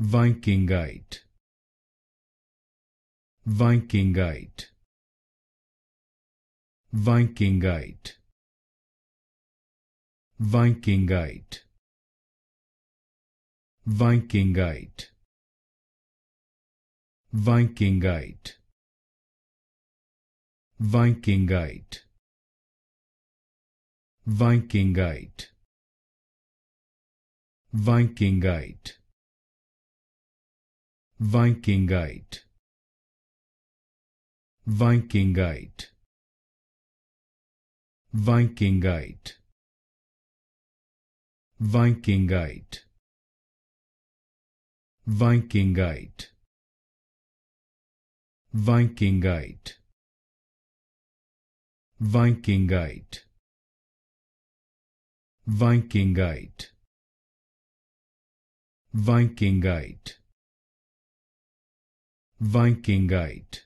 Vikingite, Vikingite, Vikingite, Vikingite, Vikingite, Vikingite, Vikingite, Vikingite, Vikingite, Vikingite, Vikingite, Vikingite, Vikingite, Vikingite, Vikingite, Vikingite, Vikingite, Vikingite, Vikingite,